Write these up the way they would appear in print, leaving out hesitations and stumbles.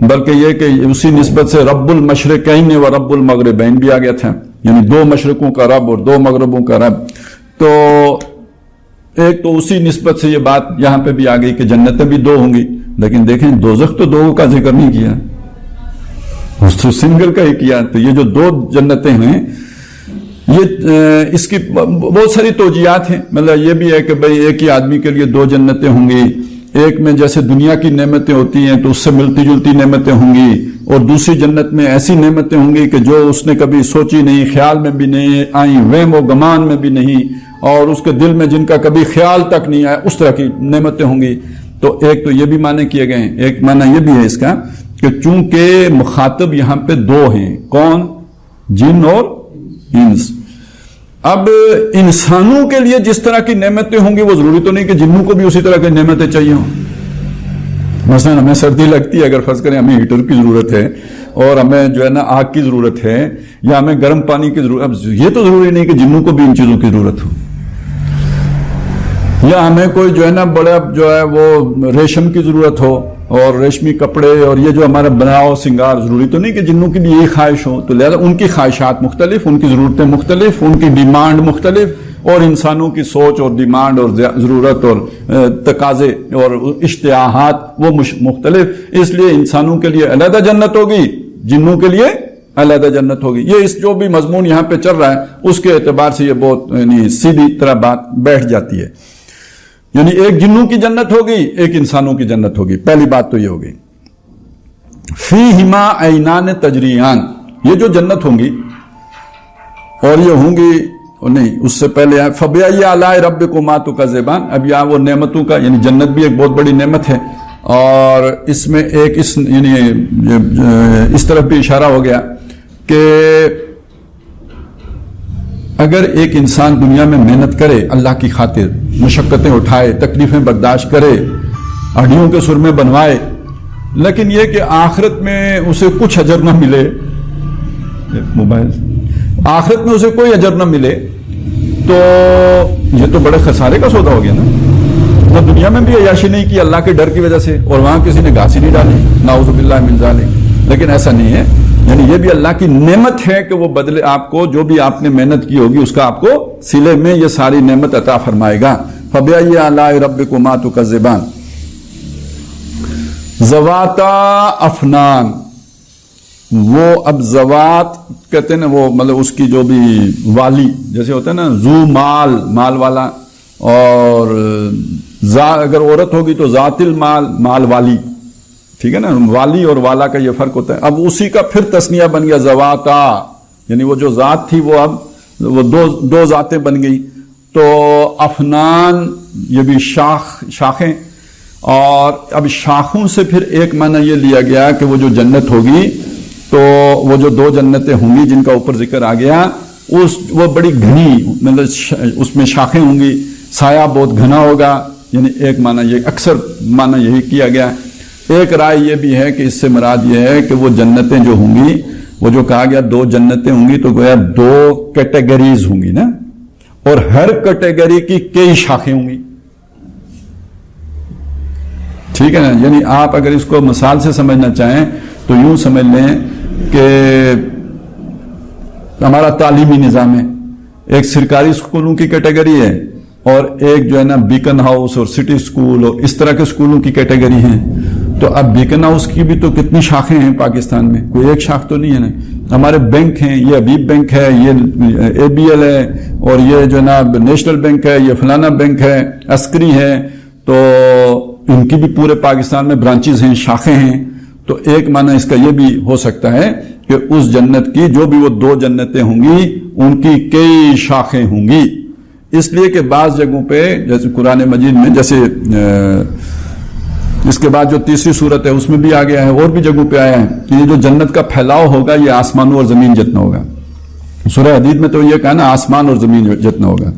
بلکہ یہ کہ اسی نسبت سے رب المشرقین و رب المغربین بھی آ گیا تھا، یعنی دو مشرقوں کا رب اور دو مغربوں کا رب. تو ایک تو اسی نسبت سے یہ بات یہاں پہ بھی آ گئی کہ جنتیں بھی دو ہوں گی، لیکن دیکھیں دوزخ تو دو کا ذکر نہیں کیا، اس تو سنگل کا ہی کیا. تو یہ جو دو جنتیں ہیں یہ اس کی بہت ساری توجیہات ہیں. مطلب یہ بھی ہے کہ بھئی ایک ہی آدمی کے لیے دو جنتیں ہوں گی، ایک میں جیسے دنیا کی نعمتیں ہوتی ہیں تو اس سے ملتی جلتی نعمتیں ہوں گی، اور دوسری جنت میں ایسی نعمتیں ہوں گی کہ جو اس نے کبھی سوچی نہیں، خیال میں بھی نہیں آئیں، وہم و گمان میں بھی نہیں، اور اس کے دل میں جن کا کبھی خیال تک نہیں آیا، اس طرح کی نعمتیں ہوں گی. تو ایک تو یہ بھی معنی کیے گئے ہیں. ایک معنی یہ بھی ہے اس کا کہ چونکہ مخاطب یہاں پہ دو ہیں، کون؟ جن اور انس. اب انسانوں کے لیے جس طرح کی نعمتیں ہوں گی وہ ضروری تو نہیں کہ جنوں کو بھی اسی طرح کی نعمتیں چاہیے ہوں. مثلا ہمیں سردی لگتی ہے، اگر فرض کریں ہمیں ہیٹر کی ضرورت ہے اور ہمیں جو ہے نا آگ کی ضرورت ہے یا ہمیں گرم پانی کی ضرورت، اب یہ تو ضروری نہیں کہ جنوں کو بھی ان چیزوں کی ضرورت ہو. یا ہمیں کوئی جو ہے نا بڑا جو ہے وہ ریشم کی ضرورت ہو اور ریشمی کپڑے اور یہ جو ہمارا بناؤ سنگار، ضروری تو نہیں کہ جنوں کی بھی یہی خواہش ہو. تو لہذا ان کی خواہشات مختلف، ان کی ضرورتیں مختلف، ان کی ڈیمانڈ مختلف، اور انسانوں کی سوچ اور ڈیمانڈ اور ضرورت اور تقاضے اور اشتہاات وہ مختلف. اس لیے انسانوں کے لیے علیحدہ جنت ہوگی، جنوں کے لیے علیحدہ جنت ہوگی. یہ اس جو بھی مضمون یہاں پہ چل رہا ہے اس کے اعتبار سے یہ بہت یعنی سیدھی طرح بات بیٹھ جاتی ہے. یعنی ایک جنوں کی جنت ہوگی، ایک انسانوں کی جنت ہوگی. پہلی بات تو یہ ہوگی. فیہما عینان تجریان، یہ جو جنت ہوں گی اور یہ ہوں گی نہیں، اس سے پہلے فبأی آلاء ربکما تکذبان. اب یہاں وہ نعمتوں کا یعنی جنت بھی ایک بہت بڑی نعمت ہے، اور اس میں ایک یعنی اس طرف بھی اشارہ ہو گیا کہ اگر ایک انسان دنیا میں محنت کرے اللہ کی خاطر، مشقتیں اٹھائے، تکلیفیں برداشت کرے، ہڈیوں کے سرمے بنوائے، لیکن یہ کہ آخرت میں اسے کچھ اجر نہ ملے، موبائل آخرت میں اسے کوئی اجر نہ ملے، تو یہ تو بڑے خسارے کا سودا ہو گیا نا. تو دنیا میں بھی عیاشی نہیں کی اللہ کے ڈر کی وجہ سے، اور وہاں کسی نے گھاس ہی نہیں ڈالی، نعوذ باللہ من ذالک. لیکن ایسا نہیں ہے، یعنی یہ بھی اللہ کی نعمت ہے کہ وہ بدلے آپ کو جو بھی آپ نے محنت کی ہوگی اس کا آپ کو صلے میں یہ ساری نعمت عطا فرمائے گا. فبأی آلاء ربکما تکذبان. ذواتا افنان، وہ اب زوات کہتے ہیں نا، وہ مطلب اس کی جو بھی والی جیسے ہوتا ہے نا، ذو مال، مال والا، اور اگر عورت ہوگی تو ذات المال، مال والی. ٹھیک ہے نا، والی اور والا کا یہ فرق ہوتا ہے. اب اسی کا پھر تسنیہ بن گیا زواتا، یعنی وہ جو ذات تھی وہ اب وہ دو ذاتیں بن گئی. تو افنان یہ بھی شاخیں، اور اب شاخوں سے پھر ایک معنی یہ لیا گیا کہ وہ جو جنت ہوگی تو وہ جو دو جنتیں ہوں گی جن کا اوپر ذکر آ گیا، وہ بڑی گھنی، مطلب اس میں شاخیں ہوں گی، سایہ بہت گھنا ہوگا. یعنی ایک معنی یہ، اکثر معنی یہی کیا گیا. ایک رائے یہ بھی ہے کہ اس سے مراد یہ ہے کہ وہ جنتیں جو ہوں گی، وہ جو کہا گیا دو جنتیں ہوں گی تو گویا دو کیٹیگریز ہوں گی نا، اور ہر کیٹیگری کی کئی شاخیں ہوں گی. ٹھیک ہے نا. یعنی آپ اگر اس کو مثال سے سمجھنا چاہیں تو یوں سمجھ لیں کہ ہمارا تعلیمی نظام ہے، ایک سرکاری اسکولوں کی کیٹیگری ہے اور ایک جو ہے نا بیکن ہاؤس اور سٹی اسکول اور اس طرح کے اسکولوں کی کیٹیگری ہیں. تو اب بیکن ہاؤس کی بھی تو کتنی شاخیں ہیں پاکستان میں، کوئی ایک شاخ تو نہیں ہے نا. ہمارے بینک ہیں، یہ حبیب بینک ہے، یہ ABL ہے، اور یہ جو ہے نا نیشنل بینک ہے، یہ فلانا بینک ہے، عسکری ہے. تو ان کی بھی پورے پاکستان میں برانچز ہیں، شاخیں ہیں. تو ایک معنی اس کا یہ بھی ہو سکتا ہے کہ اس جنت کی جو بھی وہ دو جنتیں ہوں گی ان کی کئی شاخیں ہوں گی. اس لیے کہ بعض جگہوں پہ جیسے قرآن مجید میں، جیسے اس کے بعد جو تیسری صورت ہے اس میں بھی آ گیا ہے، اور بھی جگہوں پہ آیا ہے کہ یہ جو جنت کا پھیلاؤ ہوگا یہ آسمانوں اور زمین جتنا ہوگا. سورہ حدید میں تو یہ کہا نا آسمان اور زمین جتنا ہوگا.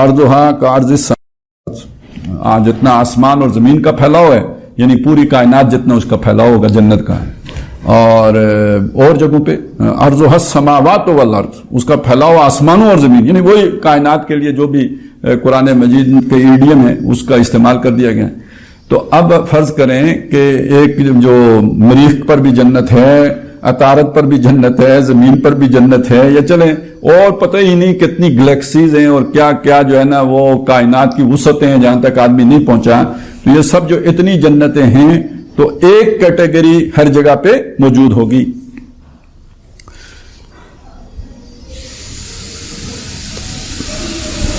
عرضھا کعرض السماء، جتنا آسمان اور زمین کا پھیلاؤ ہے یعنی پوری کائنات جتنا اس کا پھیلاؤ ہوگا جنت کا. اور جگہوں پہ عرضھا السماوات والارض، اس کا پھیلاؤ آسمانوں اور زمین، یعنی وہی کائنات کے لیے جو بھی قرآن مجید کے ایڈیم ہے اس کا استعمال کر دیا گیا. تو اب فرض کریں کہ ایک جو مریخ پر بھی جنت ہے، عطارد پر بھی جنت ہے، زمین پر بھی جنت ہے، یا چلیں اور پتہ ہی نہیں کتنی گلیکسیز ہیں اور کیا کیا جو ہے نا وہ کائنات کی وسعتیں ہیں جہاں تک آدمی نہیں پہنچا، تو یہ سب جو اتنی جنتیں ہیں تو ایک کیٹیگری ہر جگہ پہ موجود ہوگی۔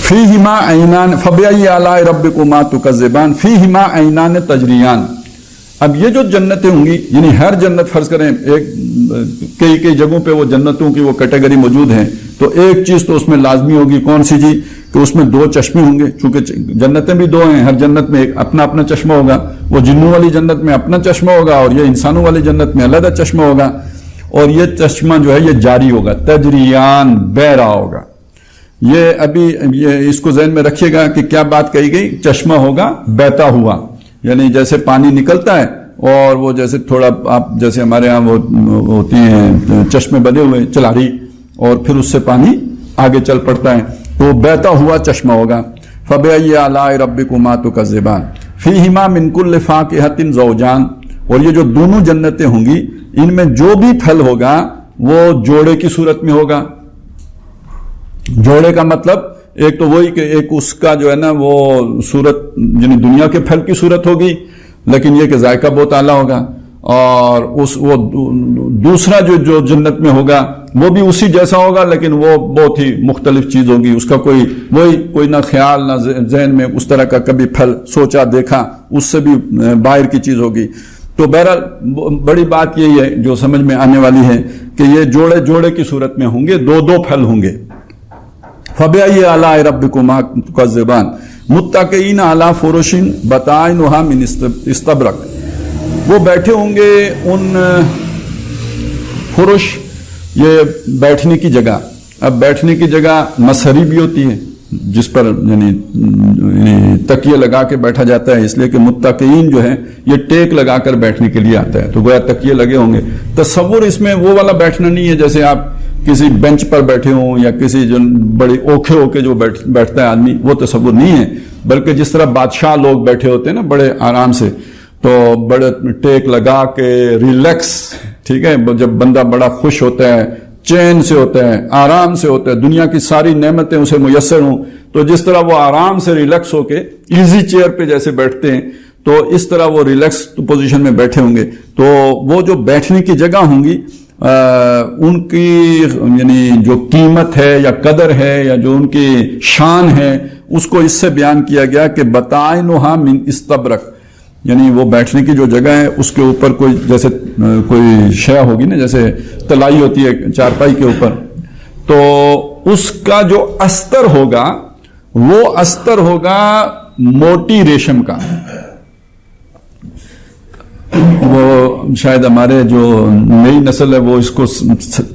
فیہما عینان فبأی آلاء ربکما تکذبان فیہما عینان تجریان۔ اب یہ جو جنتیں ہوں گی، یعنی ہر جنت فرض کریں ایک کئی جگہوں پہ وہ جنتوں کی وہ کیٹیگری موجود ہیں، تو ایک چیز تو اس میں لازمی ہوگی، کون سی جی؟ کہ اس میں 2 چشمے ہوں گے، چونکہ جنتیں بھی 2 ہیں، ہر جنت میں ایک اپنا اپنا چشمہ ہوگا، وہ جنوں والی جنت میں اپنا چشمہ ہوگا اور یہ انسانوں والی جنت میں علیحدہ چشمہ ہوگا، اور یہ چشمہ جو ہے یہ جاری ہوگا، تجریان، بہہ رہا ہوگا۔ یہ ابھی یہ اس کو ذہن میں رکھیے گا کہ کیا بات کہی گئی، چشمہ ہوگا بہتا ہوا، یعنی جیسے پانی نکلتا ہے اور وہ جیسے تھوڑا آپ جیسے ہمارے ہاں وہ ہوتی ہیں چشمے بنے ہوئے چلاری، اور پھر اس سے پانی آگے چل پڑتا ہے، تو بہتا ہوا چشمہ ہوگا۔ فبأی آلاء ربکما تکذبان فیہما من کل فاکہۃ زوجان۔ اور یہ جو دونوں جنتیں ہوں گی ان میں جو بھی پھل ہوگا وہ جوڑے کی صورت میں ہوگا۔ جوڑے کا مطلب ایک تو وہی کہ ایک اس کا جو ہے نا وہ صورت یعنی دنیا کے پھل کی صورت ہوگی، لیکن یہ کہ ذائقہ بہت اعلیٰ ہوگا، اور وہ دوسرا جو جنت میں ہوگا وہ بھی اسی جیسا ہوگا، لیکن وہ بہت ہی مختلف چیز ہوگی، اس کا کوئی نہ خیال نہ ذہن میں اس طرح کا کبھی پھل سوچا دیکھا، اس سے بھی باہر کی چیز ہوگی۔ تو بہرحال بڑی بات یہی ہے جو سمجھ میں آنے والی ہے کہ یہ جوڑے کی صورت میں ہوں گے، 2 پھل ہوں گے۔ فبأی آلاء ربکما تکذبان متکئین علی فرش بطائنہا من استبرق۔ وہ بیٹھے ہوں گے ان فرش، یہ بیٹھنے کی جگہ۔ اب بیٹھنے کی جگہ مسہری بھی ہوتی ہے جس پر یعنی تکیے لگا کے بیٹھا جاتا ہے، اس لیے کہ متکئین جو ہے یہ ٹیک لگا کر بیٹھنے کے لیے آتا ہے، تو گویا تکیے لگے ہوں گے۔ تصور اس میں وہ والا بیٹھنا نہیں ہے جیسے آپ کسی بینچ پر بیٹھے ہوں یا کسی جو بڑی اوکھے ہو کے جو بیٹھتا ہے آدمی، وہ تصور نہیں ہے، بلکہ جس طرح بادشاہ لوگ بیٹھے ہوتے ہیں نا بڑے آرام سے، تو بڑے ٹیک لگا کے ریلیکس، ٹھیک ہے، جب بندہ بڑا خوش ہوتا ہے، چین سے ہوتا ہے، آرام سے ہوتا ہے، دنیا کی ساری نعمتیں اسے میسر ہوں، تو جس طرح وہ آرام سے ریلیکس ہو کے ایزی چیئر پہ جیسے بیٹھتے ہیں، تو اس طرح وہ ریلیکس پوزیشن میں بیٹھے ہوں گے۔ تو وہ جو بیٹھنے کی جگہ ہوں گی ان کی یعنی جو قیمت ہے یا قدر ہے یا جو ان کی شان ہے اس کو اس سے بیان کیا گیا کہ بطائنہا من استبرق، یعنی وہ بیٹھنے کی جو جگہ ہے اس کے اوپر کوئی جیسے کوئی شے ہوگی نا، جیسے تلائی ہوتی ہے چارپائی کے اوپر، تو اس کا جو استر ہوگا وہ استر ہوگا موٹی ریشم کا۔ وہ شاید ہمارے جو نئی نسل ہے وہ اس کو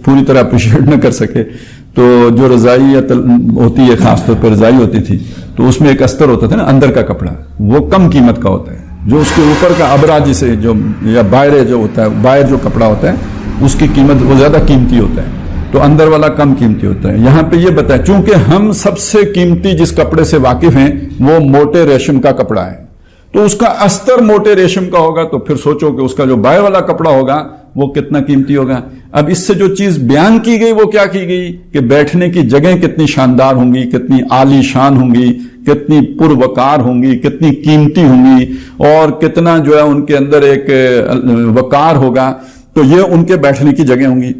پوری طرح اپریشیٹ نہ کر سکے، تو جو رضائی ہوتی ہے خاص طور پہ رضائی ہوتی تھی تو اس میں ایک استر ہوتا تھا نا اندر کا کپڑا، وہ کم قیمت کا ہوتا ہے، جو اس کے اوپر کا ابرا جسے جو یا باہر جو ہوتا ہے، باہر جو کپڑا ہوتا ہے اس کی قیمت وہ زیادہ قیمتی ہوتا ہے، تو اندر والا کم قیمتی ہوتا ہے۔ یہاں پہ یہ بتایا چونکہ ہم سب سے قیمتی جس کپڑے سے واقف ہیں وہ موٹے ریشم کا کپڑا ہے، تو اس کا استر موٹے ریشم کا ہوگا، تو پھر سوچو کہ اس کا جو باہر والا کپڑا ہوگا وہ کتنا قیمتی ہوگا۔ اب اس سے جو چیز بیان کی گئی وہ کیا کی گئی کہ بیٹھنے کی جگہیں کتنی شاندار ہوں گی، کتنی عالی شان ہوں گی، کتنی پروقار ہوں گی، کتنی قیمتی ہوں گی، اور کتنا جو ہے ان کے اندر ایک وقار ہوگا، تو یہ ان کے بیٹھنے کی جگہیں ہوں گی۔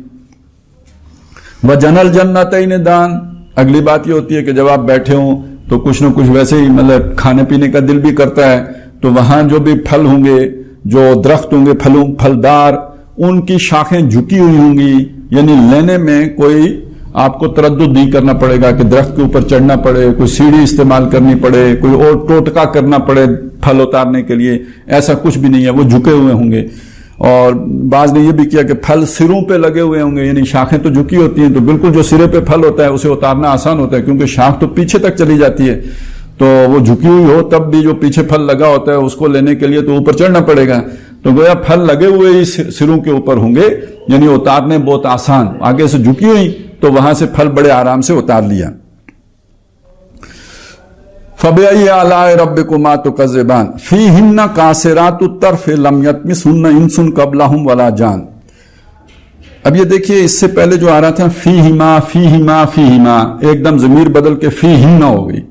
وَجَنَى الْجَنَّتَيْنِ دَانٍ۔ اگلی بات یہ ہوتی ہے کہ جب آپ بیٹھے ہوں تو کچھ نہ کچھ ویسے ہی مطلب کھانے پینے کا دل بھی کرتا ہے، تو وہاں جو بھی پھل ہوں گے، جو درخت ہوں گے پھلدار، ان کی شاخیں جھکی ہوئی ہوں گی، یعنی لینے میں کوئی آپ کو تردد نہیں کرنا پڑے گا کہ درخت کے اوپر چڑھنا پڑے، کوئی سیڑھی استعمال کرنی پڑے، کوئی اور ٹوٹکا کرنا پڑے پھل اتارنے کے لیے، ایسا کچھ بھی نہیں ہے، وہ جھکے ہوئے ہوں گے۔ اور بعض نے یہ بھی کیا کہ پھل سروں پہ لگے ہوئے ہوں گے، یعنی شاخیں تو جھکی ہوتی ہیں، تو بالکل جو سرے پہ پھل ہوتا ہے اسے اتارنا آسان ہوتا ہے کیونکہ شاخ تو پیچھے تک چلی جاتی ہے، تو وہ جھکی ہوئی ہو تب بھی جو پیچھے پھل لگا ہوتا ہے اس کو لینے کے لیے تو اوپر چڑھنا پڑے گا، تو گویا پھل لگے ہوئے ہی سروں کے اوپر ہوں گے، یعنی اتارنے بہت آسان، آگے سے جھکی ہوئی تو وہاں سے پھل بڑے آرام سے اتار لیا۔ فَبِأَيِّ آلَاءِ رَبِّكُمَا تُكَذِّبَانِ فِيهِنَّ قَاصِرَاتُ الطَّرْفِ لَمْ يَطْمِثْهُنَّ إِنسٌ قَبْلَهُمْ وَلَا جَانٌ. اب یہ دیکھیے اس سے پہلے جو آ رہا تھا فیہما ایک دم ضمیر بدل کے فیہن ہو گئی.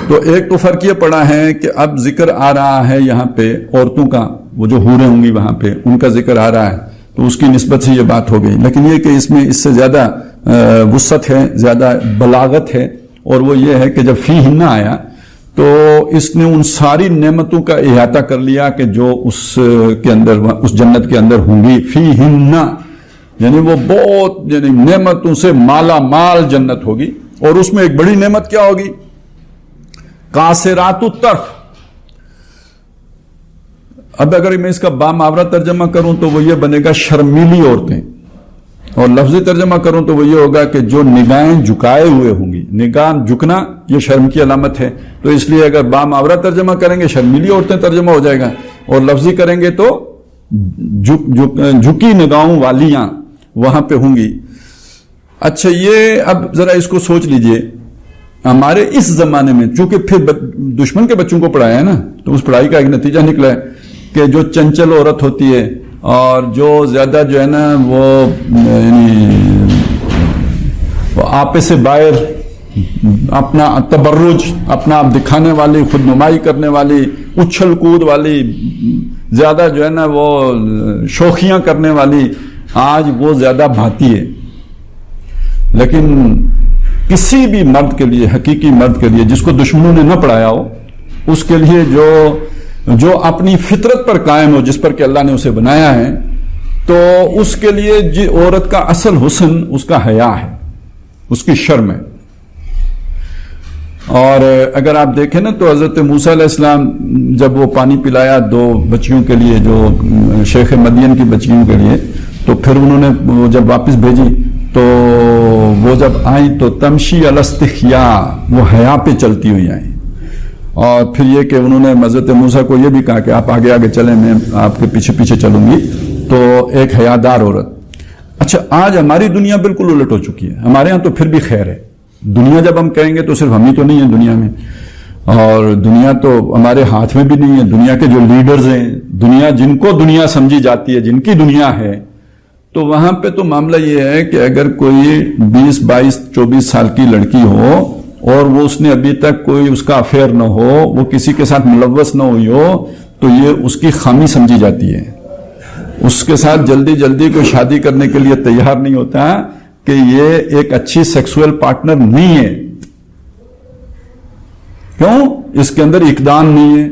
تو ایک تو فرق یہ پڑا ہے کہ اب ذکر آ رہا ہے یہاں پہ عورتوں کا، وہ جو حوریں ہوں گی وہاں پہ ان کا ذکر آ رہا ہے، تو اس کی نسبت سے یہ بات ہو گئی. لیکن یہ کہ اس میں اس سے زیادہ وسعت ہے، زیادہ بلاغت ہے، اور وہ یہ ہے کہ جب فیہن آیا تو اس نے ان ساری نعمتوں کا احاطہ کر لیا کہ جو اس کے اندر، اس جنت کے اندر ہوں گی. فیہن یعنی وہ بہت یعنی نعمتوں سے مالا مال جنت ہوگی. اور اس میں ایک بڑی نعمت کیا ہوگی؟ قاصرات الطرف. اب اگر میں اس کا بامعاورہ ترجمہ کروں تو وہ یہ بنے گا شرمیلی عورتیں، اور لفظی ترجمہ کروں تو وہ یہ ہوگا کہ جو نگاہیں جھکائے ہوئے ہوں گی. نگاہ جھکنا یہ شرم کی علامت ہے، تو اس لیے اگر بامعاورہ ترجمہ کریں گے شرمیلی عورتیں ترجمہ ہو جائے گا، اور لفظی کریں گے تو جھکی نگاہوں والیاں وہاں پہ ہوں گی. اچھا یہ اب ذرا اس کو سوچ لیجئے، ہمارے اس زمانے میں چونکہ پھر دشمن کے بچوں کو پڑھایا ہے نا، تو اس پڑھائی کا ایک نتیجہ نکلا ہے کہ جو چنچل عورت ہوتی ہے اور جو زیادہ جو ہے نا وہ یعنی آپے سے باہر اپنا تبرج، اپنا آپ دکھانے والی، خود نمائی کرنے والی، اچھل کود والی، زیادہ جو ہے نا وہ شوخیاں کرنے والی، آج وہ زیادہ بھاتی ہے. لیکن کسی بھی مرد کے لیے، حقیقی مرد کے لیے جس کو دشمنوں نے نہ پڑھایا ہو، اس کے لیے جو اپنی فطرت پر قائم ہو، جس پر کہ اللہ نے اسے بنایا ہے، تو اس کے لیے عورت کا اصل حسن اس کا حیا ہے، اس کی شرم ہے. اور اگر آپ دیکھیں نا تو حضرت موسیٰ علیہ السلام جب وہ پانی پلایا 2 بچیوں کے لیے، جو شیخ مدین کی بچیوں کے لیے، تو پھر انہوں نے جب واپس بھیجی تو وہ جب آئیں تو تمشی علی استحیاء، وہ حیا پہ چلتی ہوئی آئیں. اور پھر یہ کہ انہوں نے حضرت موسیٰ کو یہ بھی کہا کہ آپ آگے آگے چلیں، میں آپ کے پیچھے پیچھے چلوں گی. تو ایک حیادار عورت. اچھا آج ہماری دنیا بالکل الٹ ہو چکی ہے. ہمارے ہاں تو پھر بھی خیر ہے. دنیا جب ہم کہیں گے تو صرف ہم ہی تو نہیں ہیں دنیا میں، اور دنیا تو ہمارے ہاتھ میں بھی نہیں ہے. دنیا کے جو لیڈرز ہیں، دنیا جن کو دنیا سمجھی جاتی ہے، جن کی دنیا ہے، تو وہاں پہ تو معاملہ یہ ہے کہ اگر کوئی 20 22 24 سال کی لڑکی ہو اور وہ اس نے ابھی تک کوئی اس کا افیئر نہ ہو، وہ کسی کے ساتھ ملوث نہ ہوئی ہو، تو یہ اس کی خامی سمجھی جاتی ہے. اس کے ساتھ جلدی جلدی کوئی شادی کرنے کے لیے تیار نہیں ہوتا کہ یہ ایک اچھی سیکسول پارٹنر نہیں ہے. کیوں؟ اس کے اندر اقدام نہیں ہے.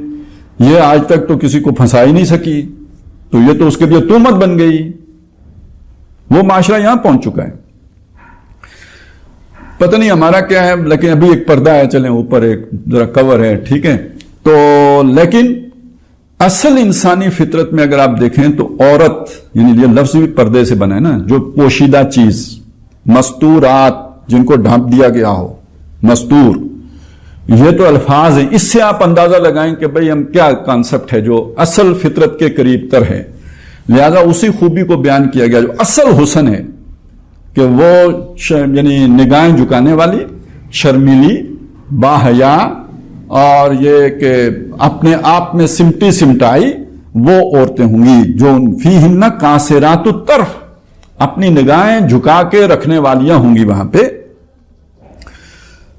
یہ آج تک تو کسی کو پھنسا ہی نہیں سکی، تو یہ تو اس کے لیے تہمت بن گئی. وہ معاشرہ یہاں پہنچ چکا ہے. پتہ نہیں ہمارا کیا ہے، لیکن ابھی ایک پردہ ہے، چلیں اوپر ایک ذرا کور ہے، ٹھیک ہے. تو لیکن اصل انسانی فطرت میں اگر آپ دیکھیں تو عورت، یعنی یہ لفظ بھی پردے سے بنا ہے نا، جو پوشیدہ چیز، مستورات، جن کو ڈھانپ دیا گیا ہو، مستور، یہ تو الفاظ ہیں. اس سے آپ اندازہ لگائیں کہ بھئی ہم کیا کانسیپٹ ہے جو اصل فطرت کے قریب تر ہے. لہذا اسی خوبی کو بیان کیا گیا جو اصل حسن ہے، کہ وہ یعنی نگاہیں جھکانے والی، شرمیلی، باحیا، اور یہ کہ اپنے آپ میں سمٹی سمٹائی وہ عورتیں ہوں گی جو فیہن قاصرات الطرف، اپنی نگاہیں جھکا کے رکھنے والیاں ہوں گی وہاں پہ.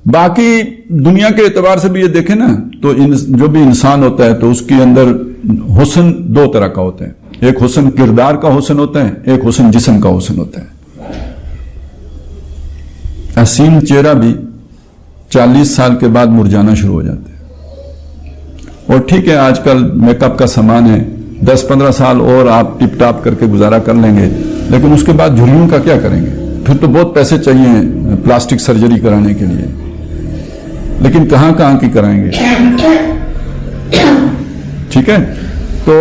باقی دنیا کے اعتبار سے بھی یہ دیکھیں نا تو جو بھی انسان ہوتا ہے تو اس کے اندر حسن 2 طرح کا ہوتا ہے. ایک حسن کردار کا حسن ہوتا ہے، ایک حسن جسم کا حسن ہوتا ہے. حسین چہرہ بھی 40 سال کے بعد مرجانا شروع ہو جاتا ہے. اور ٹھیک ہے آج کل میک اپ کا سامان ہے، 10-15 سال اور آپ ٹپ ٹاپ کر کے گزارا کر لیں گے، لیکن اس کے بعد جھریوں کا کیا کریں گے؟ پھر تو بہت پیسے چاہیے پلاسٹک سرجری کرانے کے لیے، لیکن کہاں کی کرائیں گے؟ ٹھیک ہے. تو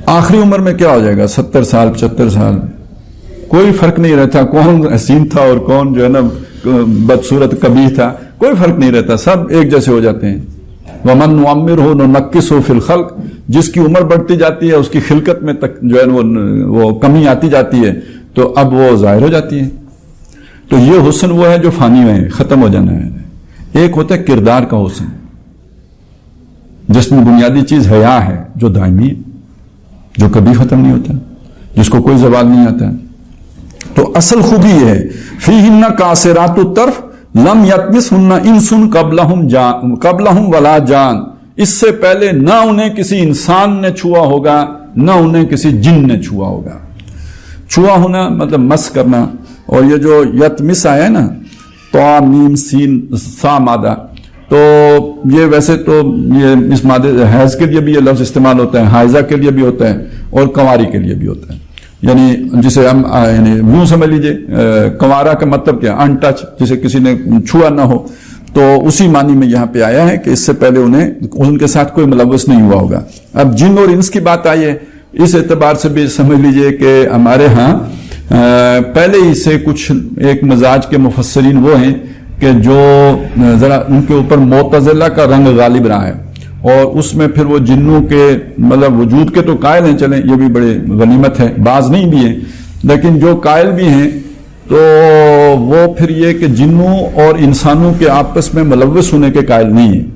آخری عمر میں کیا ہو جائے گا؟ 70 سال 75 سال، کوئی فرق نہیں رہتا کون حسین تھا اور کون جو ہے نا بدصورت قبیح تھا، کوئی فرق نہیں رہتا، سب ایک جیسے ہو جاتے ہیں. وَمَن نُعَمِّرْهُ نُنَقِّصْهُ فِي الْخَلْقِ، جس کی عمر بڑھتی جاتی ہے اس کی خلقت میں تک جو ہے وہ کمی آتی جاتی ہے، تو اب وہ ظاہر ہو جاتی ہے. تو یہ حسن وہ ہے جو فانی ہے، ختم ہو جانا ہے. ایک ہوتا ہے کردار کا حسن، جس میں بنیادی چیز حیا ہے، جو دائمی ہے، جو کبھی ختم نہیں ہوتا، جس کو کوئی زوال نہیں آتا. تو اصل خوبی یہ ہے فیہن قاصرات الطرف لم یطمثہن انس قبلہم ولا جان، اس سے پہلے نہ انہیں کسی انسان نے چھوا ہوگا نہ انہیں کسی جن نے چھوا ہوگا. چھوا ہونا مطلب مس کرنا. اور یہ جو یتمس آیا ہے نا، تو میم سین سا مادہ، تو یہ ویسے تو یہ اس مادے حیض کے لیے بھی یہ لفظ استعمال ہوتا ہے، حائضہ کے لیے بھی ہوتا ہے اور کنواری کے لیے بھی ہوتا ہے. یعنی جسے ہم یعنی یوں سمجھ لیجئے کنوارا کا مطلب کیا، ان ٹچ، جسے کسی نے چھوا نہ ہو، تو اسی معنی میں یہاں پہ آیا ہے کہ اس سے پہلے انہیں ان کے ساتھ کوئی ملوث نہیں ہوا ہوگا. اب جن اور انس کی بات آئی ہے، اس اعتبار سے بھی سمجھ لیجئے کہ ہمارے ہاں پہلے ہی سے کچھ ایک مزاج کے مفسرین وہ ہیں کہ جو ذرا ان کے اوپر معتزلہ کا رنگ غالب رہا ہے، اور اس میں پھر وہ جنوں کے مطلب وجود کے تو قائل ہیں، چلیں یہ بھی بڑے غنیمت ہے، بعض نہیں بھی ہیں، لیکن جو قائل بھی ہیں تو وہ پھر یہ کہ جنوں اور انسانوں کے آپس میں ملوث ہونے کے قائل نہیں ہیں.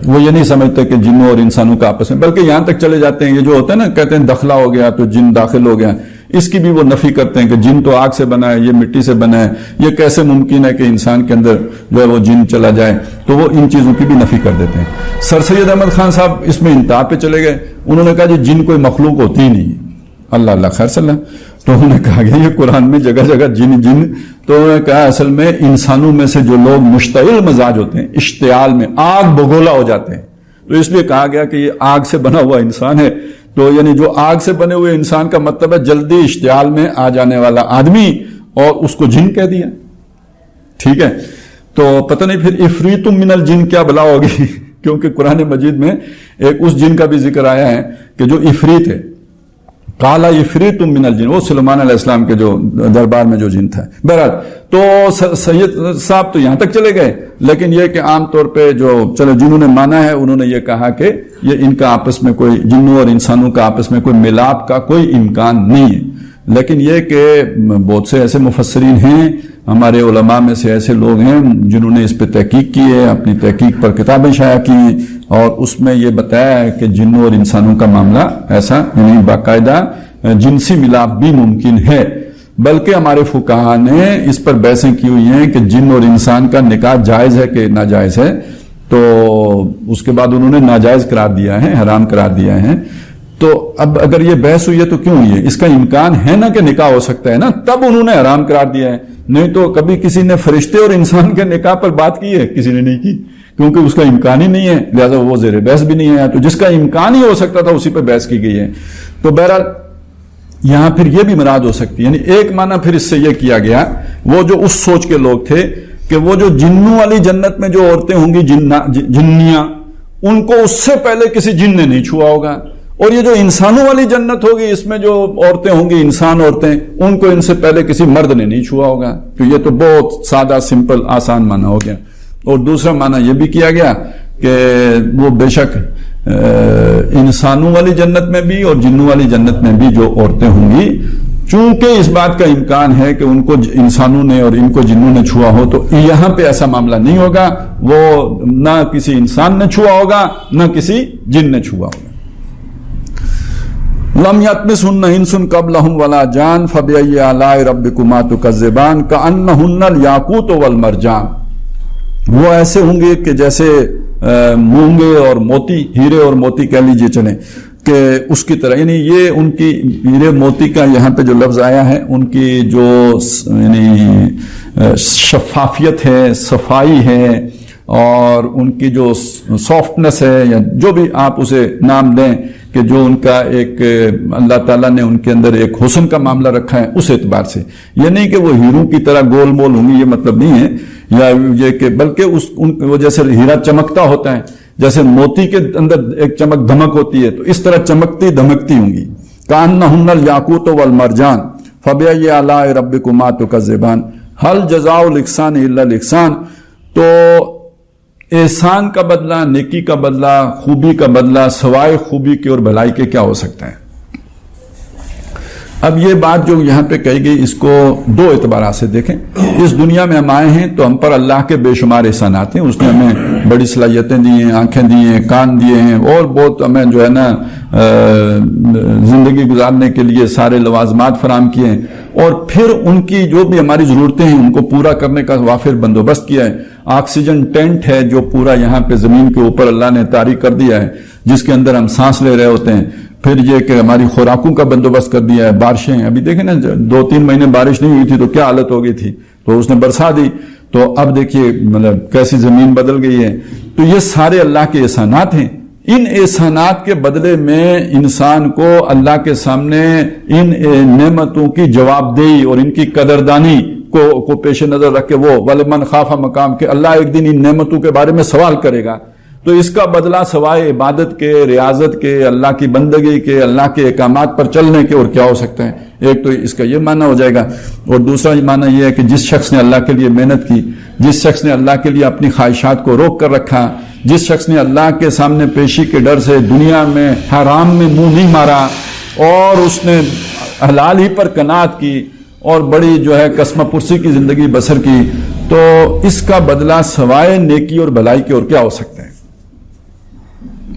وہ یہ نہیں سمجھتے کہ جنوں اور انسانوں کا آپس میں، بلکہ یہاں تک چلے جاتے ہیں، یہ جو ہوتا ہے نا کہتے ہیں دخلہ ہو گیا تو جن داخل ہو گیا، اس کی بھی وہ نفی کرتے ہیں کہ جن تو آگ سے بنا ہے، یہ مٹی سے بنا ہے، یہ کیسے ممکن ہے کہ انسان کے اندر جو ہے وہ جن چلا جائے، تو وہ ان چیزوں کی بھی نفی کر دیتے ہیں. سر سید احمد خان صاحب اس میں انتہا پہ چلے گئے، انہوں نے کہا جی جن کوئی مخلوق ہوتی ہی نہیں. اللہ اللہ خیر صلی اللہ. تو انہوں نے کہا کہ یہ قرآن میں جگہ جگہ جن جن، تو انہوں نے کہا اصل میں انسانوں میں سے جو لوگ مشتعل مزاج ہوتے ہیں، اشتعال میں آگ بگولا ہو جاتے ہیں، تو اس لیے کہا گیا کہ یہ آگ سے بنا ہوا انسان ہے. تو یعنی جو آگ سے بنے ہوئے انسان کا مطلب ہے جلدی اشتعال میں آ جانے والا آدمی، اور اس کو جن کہہ دیا. ٹھیک ہے، تو پتہ نہیں پھر عفریت من الجن کیا بلا ہوگی کیونکہ قرآن مجید میں ایک اس جن کا بھی ذکر آیا ہے کہ جو عفریت ہے، قال عفریت من الجن، وہ سلیمان علیہ السلام کے جو دربار میں جو جن تھا. بہرحال تو سید صاحب تو یہاں تک چلے گئے، لیکن یہ کہ عام طور پہ جو چلو جنہوں نے مانا ہے انہوں نے یہ کہا کہ یہ ان کا آپس میں کوئی، جنوں اور انسانوں کا آپس میں کوئی ملاپ کا کوئی امکان نہیں ہے. لیکن یہ کہ بہت سے ایسے مفسرین ہیں، ہمارے علماء میں سے ایسے لوگ ہیں جنہوں نے اس پہ تحقیق کی ہے، اپنی تحقیق پر کتابیں شائع کی ہیں، اور اس میں یہ بتایا ہے کہ جنوں اور انسانوں کا معاملہ ایسا یعنی باقاعدہ جنسی ملاپ بھی ممکن ہے. بلکہ ہمارے فقہاء نے اس پر بحثیں کی ہوئی ہیں کہ جن اور انسان کا نکاح جائز ہے کہ ناجائز ہے، تو اس کے بعد انہوں نے ناجائز قرار دیا ہے، حرام قرار دیا ہے. تو اب اگر یہ بحث ہوئی ہے تو کیوں ہوئی ہے؟ اس کا امکان ہے نا کہ نکاح ہو سکتا ہے نا، تب انہوں نے حرام قرار دیا ہے. نہیں تو کبھی کسی نے فرشتے اور انسان کے نکاح پر بات کی ہے؟ کسی نے نہیں کی، کیونکہ اس کا امکان ہی نہیں ہے، لہذا وہ زیر بحث بھی نہیں ہے. تو جس کا امکان ہی ہو سکتا تھا اسی پہ بحث کی گئی ہے. تو بہرحال یہاں پھر یہ بھی مراد ہو سکتی ہے، یعنی ایک معنی پھر اس سے یہ کیا گیا، وہ جو اس سوچ کے لوگ تھے کہ وہ جو جنوں والی جنت میں جو عورتیں ہوں گی جنیاں، ان کو اس سے پہلے کسی جن نے نہیں چھوا ہوگا، اور یہ جو انسانوں والی جنت ہوگی اس میں جو عورتیں ہوں گی انسان عورتیں، ان کو ان سے پہلے کسی مرد نے نہیں چھوا ہوگا. تو یہ تو بہت سادہ سمپل آسان معنی ہو گیا. اور دوسرا معنی یہ بھی کیا گیا کہ وہ بے شک انسانوں والی جنت میں بھی اور جنوں والی جنت میں بھی جو عورتیں ہوں گی، چونکہ اس بات کا امکان ہے کہ ان کو انسانوں نے اور ان کو جنوں نے چھوا ہو، تو یہاں پہ ایسا معاملہ نہیں ہوگا، وہ نہ کسی انسان نے چھوا ہوگا نہ کسی جن نے چھوا ہوگا. لم یطمثہن انس قبلہم ولا جان فبأی آلاء ربکما تکذبان کأنہن الیاقوت والمرجان. وہ ایسے ہوں گے کہ جیسے مونگے اور موتی، ہیرے اور موتی کہہ لیجئے چلیں کہ اس کی طرح، یعنی یہ ان کی ہیرے موتی کا یہاں پہ جو لفظ آیا ہے، ان کی جو یعنی شفافیت ہے، صفائی ہے، اور ان کی جو سافٹنس ہے، یا جو بھی آپ اسے نام دیں، کہ جو ان کا ایک اللہ تعالیٰ نے ان کے اندر ایک حسن کا معاملہ رکھا ہے، اس اعتبار سے یہ نہیں کہ وہ ہیروں کی طرح گول مول ہوں گی، یہ مطلب نہیں ہے، یا یہ کہ بلکہ ان جیسے ہیرا چمکتا ہوتا ہے، جیسے موتی کے اندر ایک چمک دھمک ہوتی ہے، تو اس طرح چمکتی دھمکتی ہوں گی. کأنہن الیاقوت والمرجان فبأی آلاء ربکما تکذبان ھل جزاء الاحسان الا الاحسان. تو احسان کا بدلہ، نیکی کا بدلہ، خوبی کا بدلہ سوائے خوبی کے اور بھلائی کے کیا ہو سکتا ہے؟ اب یہ بات جو یہاں پہ کہی گئی اس کو دو اعتبارات سے دیکھیں. اس دنیا میں ہم آئے ہیں تو ہم پر اللہ کے بے شمار احسانات ہیں. اس نے ہمیں بڑی صلاحیتیں دی ہیں, آنکھیں دی ہیں, کان دیے ہیں, اور بہت ہمیں جو ہے نا زندگی گزارنے کے لیے سارے لوازمات فراہم کیے ہیں, اور پھر ان کی جو بھی ہماری ضرورتیں ہیں ان کو پورا کرنے کا وافر بندوبست کیا ہے. آکسیجن ٹینٹ ہے جو پورا یہاں پہ زمین کے اوپر اللہ نے طاری کر دیا ہے, جس کے اندر ہم سانس لے رہے ہوتے ہیں. پھر یہ کہ ہماری خوراکوں کا بندوبست کر دیا ہے. بارشیں ابھی دیکھیں نا, 2-3 مہینے بارش نہیں ہوئی تھی تو کیا حالت ہو گئی تھی, تو اس نے برسا دی, تو اب دیکھیے مطلب کیسی زمین بدل گئی ہے. تو یہ سارے اللہ کے احسانات ہیں. ان احسانات کے بدلے میں انسان کو اللہ کے سامنے ان نعمتوں کی جواب دہی اور ان کی قدردانی کو پیش نظر رکھ کے وہ وَلِمَنْ خَافَ مقام کہ اللہ ایک دن ان نعمتوں کے بارے میں سوال کرے گا, تو اس کا بدلہ سوائے عبادت کے, ریاضت کے, اللہ کی بندگی کے, اللہ کے احکامات پر چلنے کے اور کیا ہو سکتا ہے. ایک تو اس کا یہ معنی ہو جائے گا, اور دوسرا معنی یہ ہے کہ جس شخص نے اللہ کے لیے محنت کی, جس شخص نے اللہ کے لیے اپنی خواہشات کو روک کر رکھا, جس شخص نے اللہ کے سامنے پیشی کے ڈر سے دنیا میں حرام میں منہ نہیں مارا اور اس نے حلال ہی پر قناعت کی اور بڑی جو ہے قسمہ پرسی کی زندگی بسر کی, تو اس کا بدلہ سوائے نیکی اور بھلائی کے اور کیا ہو سکتا ہے.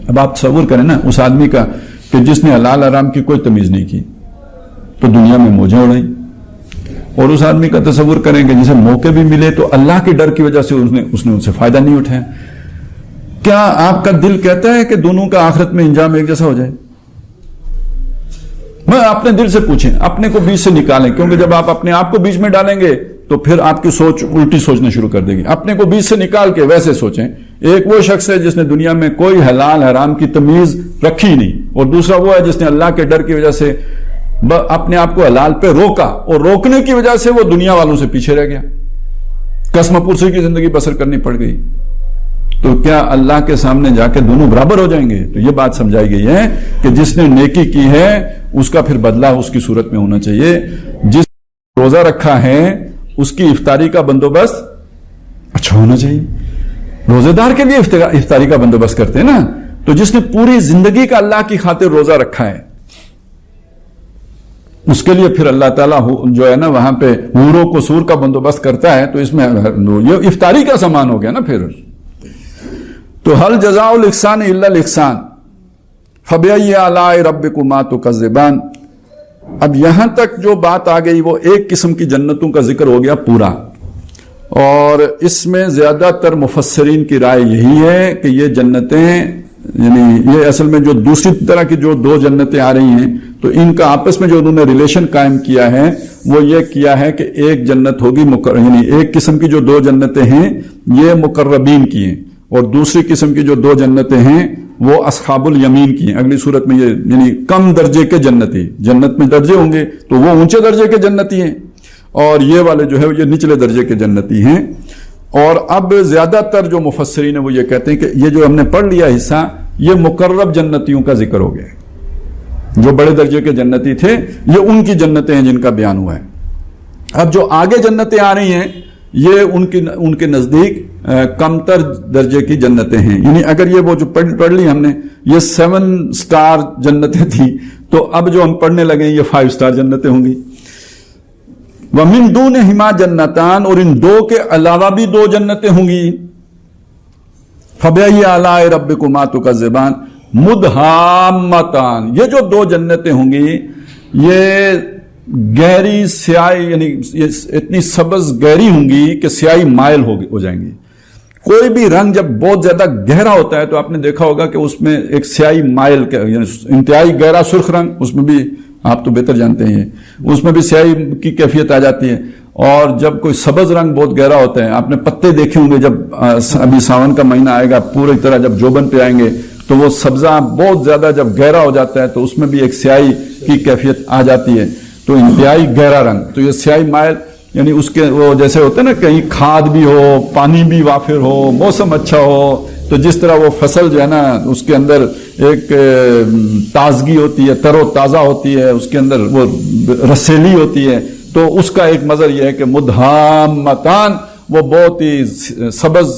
اب آپ تصور کریں نا اس آدمی کا کہ جس نے حلال حرام کی کوئی تمیز نہیں کی تو دنیا میں موجیں اڑائی, اور اس آدمی کا تصور کریں کہ جسے موقع بھی ملے تو اللہ کے ڈر کی وجہ سے اس نے ان سے فائدہ نہیں اٹھایا. کیا آپ کا دل کہتا ہے کہ دونوں کا آخرت میں انجام ایک جیسا ہو جائے؟ میں اپنے دل سے پوچھیں, اپنے کو بیچ سے نکالیں, کیونکہ جب آپ اپنے آپ کو بیچ میں ڈالیں گے تو پھر آپ کی سوچ الٹی سوچنا شروع کر دے گی. اپنے کو بیچ سے نکال کے ویسے سوچیں. ایک وہ شخص ہے جس نے دنیا میں کوئی حلال حرام کی تمیز رکھی نہیں, اور دوسرا وہ ہے جس نے اللہ کے ڈر کی وجہ سے اپنے آپ کو حلال پہ روکا, اور روکنے کی وجہ سے وہ دنیا والوں سے پیچھے رہ گیا, قسم پرسی کی زندگی بسر کرنی پڑ گئی. تو کیا اللہ کے سامنے جا کے دونوں برابر ہو جائیں گے؟ تو یہ بات سمجھائی گئی ہے کہ جس نے نیکی کی ہے اس کا پھر بدلہ اس کی صورت میں ہونا چاہیے. جس روزہ رکھا ہے اس کی افطاری کا بندوبست اچھا ہونا چاہیے. روزے دار کے لیے افطاری کا بندوبست کرتے ہیں نا, تو جس نے پوری زندگی کا اللہ کی خاطر روزہ رکھا ہے اس کے لیے پھر اللہ تعالیٰ جو ہے نا وہاں پہ حوروں کو سور کا بندوبست کرتا ہے, تو اس میں یہ افطاری کا سامان ہو گیا نا پھر. تو هل جزاء الاحسان الا الاحسان فبأي آلاء ربكما تكذبان. اب یہاں تک جو بات آ گئی وہ ایک قسم کی جنتوں کا ذکر ہو گیا پورا, اور اس میں زیادہ تر مفسرین کی رائے یہی ہے کہ یہ جنتیں یعنی یہ اصل میں جو دوسری طرح کی جو دو جنتیں آ رہی ہیں تو ان کا آپس میں جو انہوں نے ریلیشن قائم کیا ہے وہ یہ کیا ہے کہ ایک جنت ہوگی یعنی ایک قسم کی جو دو جنتیں ہیں یہ مقربین کی ہیں, اور دوسری قسم کی جو دو جنتیں ہیں وہ اصحاب الیمین کی ہیں. اگلی صورت میں یہ یعنی کم درجے کے جنتی, جنت میں درجے ہوں گے تو وہ اونچے درجے کے جنتی ہیں, اور یہ والے جو ہے یہ نچلے درجے کے جنتی ہیں. اور اب زیادہ تر جو مفسرین ہیں وہ یہ کہتے ہیں کہ یہ جو ہم نے پڑھ لیا حصہ یہ مقرب جنتیوں کا ذکر ہو گیا. جو بڑے درجے کے جنتی تھے یہ ان کی جنتیں ہیں جن کا بیان ہوا ہے. اب جو آگے جنتیں آ رہی ہیں یہ ان کے نزدیک کمتر درجے کی جنتیں ہیں. یعنی اگر یہ وہ جو پڑھ لی ہم نے یہ 7 سٹار جنتیں تھیں, تو اب جو ہم پڑھنے لگے یہ 5 سٹار جنتیں ہوں گی. وَمِن دُونِهِمَا جَنَّتَانِ اور ان دو کے علاوہ بھی 2 جنتیں ہوں گی. فَبِأَيِّ آلَاءِ رَبِّكُمَا تُكَذِّبَانِ مُدْهَامَّتَانِ یہ جو 2 جنتیں ہوں گی یہ گہری سیاہی یعنی اتنی سبز گہری ہوں گی کہ سیاہی مائل ہو جائیں گی. کوئی بھی رنگ جب بہت زیادہ گہرا ہوتا ہے تو آپ نے دیکھا ہوگا کہ اس میں ایک سیاہی مائل یعنی انتہائی گہرا سرخ رنگ, اس میں بھی آپ تو بہتر جانتے ہیں اس میں بھی سیاہی کی کیفیت آ جاتی ہے. اور جب کوئی سبز رنگ بہت گہرا ہوتا ہے, آپ نے پتے دیکھے ہوں گے جب ابھی ساون کا مہینہ آئے گا پوری طرح جب جوبن پہ آئیں گے تو وہ سبزہ بہت زیادہ جب گہرا ہو جاتا ہے تو اس میں بھی ایک سیاہی کی کیفیت آ جاتی ہے. تو انتہائی گہرا رنگ, تو یہ سیاہی مائل یعنی اس کے وہ جیسے ہوتے ہیں نا کہیں کھاد بھی ہو, پانی بھی وافر ہو, موسم اچھا ہو, تو جس طرح وہ فصل جو ہے نا اس کے اندر ایک تازگی ہوتی ہے, تر و تازہ ہوتی ہے, اس کے اندر وہ رسیلی ہوتی ہے, تو اس کا ایک مظہر یہ ہے کہ مدھامتان وہ بہت ہی سبز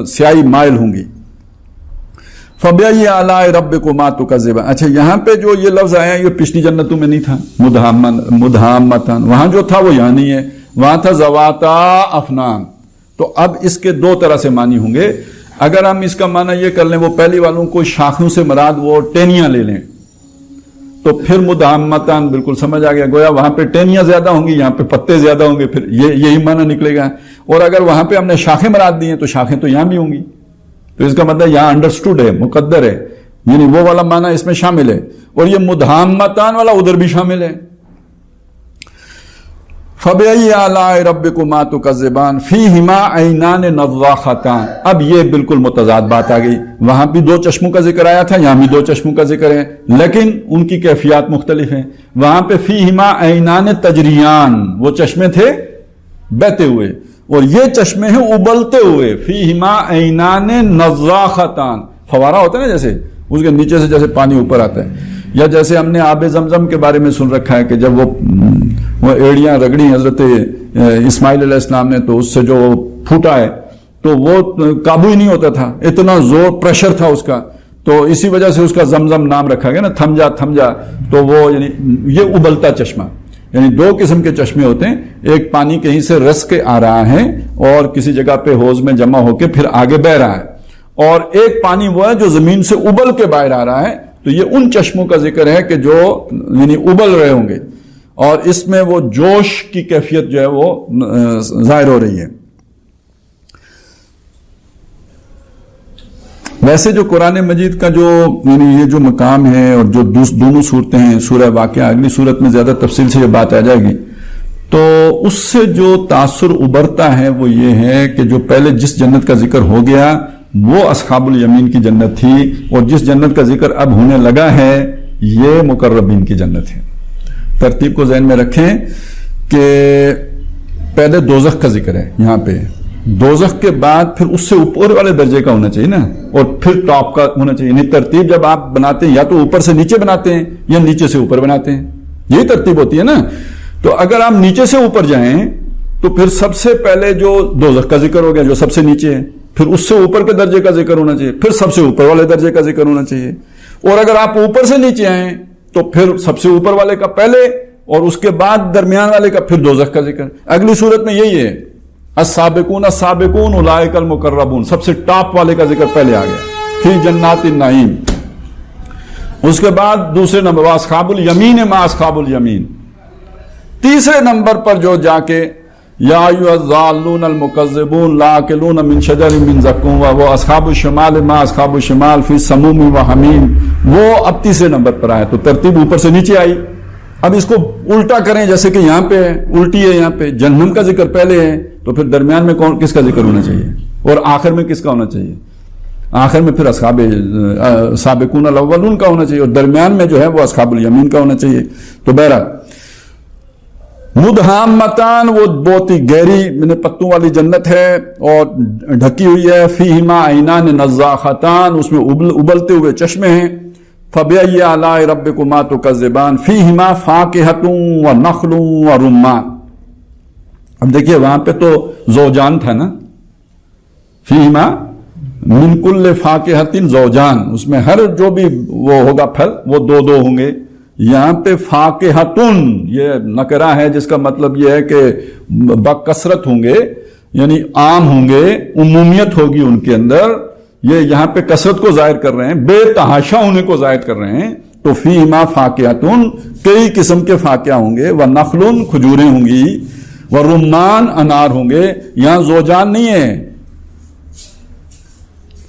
سیاہی مائل ہوں گی. فَبِأَيِّ آلَاءِ رَبِّكُمَا تُكَذِّبَانِ. اچھا یہاں پہ جو یہ لفظ آیا یہ پچھلی جنتوں میں نہیں تھا مدہامتان، وہاں جو تھا وہ یہاں نہیں ہے، وہاں تھا ذواتا افنان. تو اب اس کے دو طرح سے معنی ہوں گے. اگر ہم اس کا معنی یہ کر لیں وہ پہلی والوں کو شاخوں سے مراد وہ ٹینیاں لے لیں تو پھر مدہامتان بالکل سمجھ آ گیا، گویا وہاں پہ ٹینیاں زیادہ ہوں گی، یہاں پہ پتے زیادہ ہوں گے، پھر یہی معنی نکلے گا. اور اگر وہاں پہ ہم نے شاخیں مراد دی ہیں تو شاخیں تو یہاں بھی ہوں گی، تو اس کا مطلب یہاں انڈرسٹوڈ ہے، مقدر ہے، یعنی وہ والا معنی اس میں شامل ہے. اور یہ مدہامتان والا ادھر بھی شامل ہے. فَبِأَيِّ آلَاءِ رَبِّكُمَا تُكَذِّبَانِ فِيهِمَا عَيْنَانِ نَضَّاخَتَانِ. اب یہ بالکل متضاد بات آ گئی. وہاں بھی دو چشموں کا ذکر آیا تھا، یہاں بھی دو چشموں کا ذکر ہے، لیکن ان کی کیفیات مختلف ہیں. وہاں پہ فِيهِمَا عَيْنَانِ تَجْرِيَانِ، وہ چشمے تھے بہتے ہوئے، اور یہ چشمے ہیں ابلتے ہوئے. فِيهِمَا عَيْنَانِ نَضَّاخَتَانِ، فوارہ ہوتا ہے نا جیسے، اس کے نیچے سے جیسے پانی اوپر آتا ہے. یا جیسے ہم نے آب زمزم کے بارے میں سن رکھا ہے کہ جب وہ ایڑیاں رگڑی حضرت اسماعیل علیہ السلام نے تو اس سے جو پھوٹا ہے تو وہ قابو ہی نہیں ہوتا تھا، اتنا زور پریشر تھا اس کا، تو اسی وجہ سے اس کا زمزم نام رکھا گیا نا، تھم جا تھم جا. تو وہ یعنی یہ ابلتا چشمہ، یعنی دو قسم کے چشمے ہوتے ہیں، ایک پانی کہیں سے رس کے آ رہا ہے اور کسی جگہ پہ حوض میں جمع ہو کے پھر آگے بہ رہا ہے، اور ایک پانی وہ ہے جو زمین سے ابل کے باہر آ رہا ہے. تو یہ ان چشموں کا ذکر ہے کہ جو یعنی ابل رہے ہوں گے، اور اس میں وہ جوش کی کیفیت جو ہے وہ ظاہر ہو رہی ہے. ویسے جو قرآن مجید کا جو یعنی یہ جو مقام ہے اور جو دونوں صورتیں ہیں، سورہ واقعہ، اگلی صورت میں زیادہ تفصیل سے یہ بات آ جائے گی، تو اس سے جو تاثر ابھرتا ہے وہ یہ ہے کہ جو پہلے جس جنت کا ذکر ہو گیا وہ اصحاب الیمین کی جنت تھی، اور جس جنت کا ذکر اب ہونے لگا ہے یہ مقربین کی جنت ہے. ترتیب کو ذہن میں رکھیں کہ پہلے دوزخ کا ذکر ہے یہاں پہ، دوزخ کے بعد پھر اس سے اوپر والے درجے کا ہونا چاہیے نا، اور پھر ٹاپ کا ہونا چاہیے. یعنی ترتیب جب آپ بناتے ہیں یا تو اوپر سے نیچے بناتے ہیں یا نیچے سے اوپر بناتے ہیں، یہی ترتیب ہوتی ہے نا. تو اگر آپ نیچے سے اوپر جائیں تو پھر سب سے پہلے جو دوزخ کا ذکر ہو گیا جو سب سے نیچے ہے، پھر اس سے اوپر کے درجے کا ذکر ہونا چاہیے، پھر سب سے اوپر والے درجے کا ذکر ہونا چاہیے. اور اگر آپ اوپر سے نیچے آئیں تو پھر سب سے اوپر والے کا پہلے اور اس کے بعد درمیان والے کا پھر دوزخ کا ذکر. اگلی صورت میں یہی ہے، السابقون السابقون اولئک المقربون، سب سے ٹاپ والے کا ذکر پہلے آ گیا، فی جنات النعیم. اس کے بعد دوسرے نمبر اصحاب الیمین ما اصحاب الیمین. تیسرے نمبر پر جو جا کے یا ایھا الضالون المکذبون لاکلون من شجر من زقوم، وہ اصحاب الشمال ما اصحاب الشمال فی سموم و حمیم، وہ اب تیسرے نمبر پر آئے. تو ترتیب اوپر سے نیچے آئی. اب اس کو الٹا کریں، جیسے کہ یہاں پہ الٹی ہے، یہاں پہ جہنم کا ذکر پہلے ہے، تو پھر درمیان میں کس کا ذکر ہونا چاہیے اور آخر میں کس کا ہونا چاہیے؟ آخر میں پھر اصحاب سابقون الاولون کا ہونا چاہیے، اور درمیان میں جو ہے وہ اصحاب الیمین کا ہونا چاہیے. تو بہرحال مدہامتان وہ بہت ہی گہری پتوں والی جنت ہے اور ڈھکی ہوئی ہے. فیہما عینان نضاختان، اس میں ابلتے ہوئے چشمے ہیں. فبأی آلاء ربکما تکذبان فیہما فاکہۃ ونخل ورمان. اب دیکھیے وہاں پہ تو زوجان تھا نا، فیہما من کل فاکہۃ زوجان، اس میں ہر جو بھی وہ ہوگا پھل وہ دو دو ہوں گے. یہاں پہ فاکہتن یہ نکرہ ہے جس کا مطلب یہ ہے کہ بکثرت ہوں گے، یعنی عام ہوں گے، عمومیت ہوگی ان کے اندر. یہ یہاں پہ کثرت کو ظاہر کر رہے ہیں، بے تحاشا ہونے کو ظاہر کر رہے ہیں. تو فیہما فاکہتن، کئی قسم کے فاکہہ ہوں گے. ونخل، کھجوریں ہوں گی. ورمان، انار ہوں گے. یہاں زوجان نہیں ہے،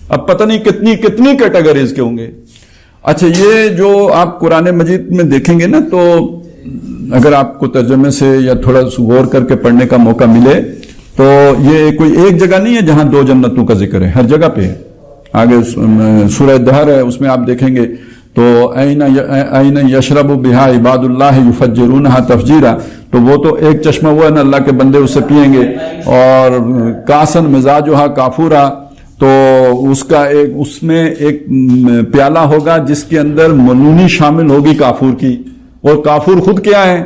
اب پتہ نہیں کتنی کیٹیگریز کے ہوں گے. اچھا یہ جو آپ قرآن مجید میں دیکھیں گے نا، تو اگر آپ کو ترجمے سے یا تھوڑا غور کر کے پڑھنے کا موقع ملے تو یہ کوئی ایک جگہ نہیں ہے جہاں دو جنتوں کا ذکر ہے، ہر جگہ پہ ہے. آگے سورہ دہر ہے، اس میں آپ دیکھیں گے تو این یشرب بہا عباد اللہ یفجرونہا تفجیرا، تو وہ تو ایک چشمہ وہ ہے نا، اللہ کے بندے اس سے پیئیں گے. اور کاسن مزاجہا کافورا، تو اس میں ایک پیالہ ہوگا جس کے اندر ملونی شامل ہوگی کافور کی، اور کافور خود کیا ہے،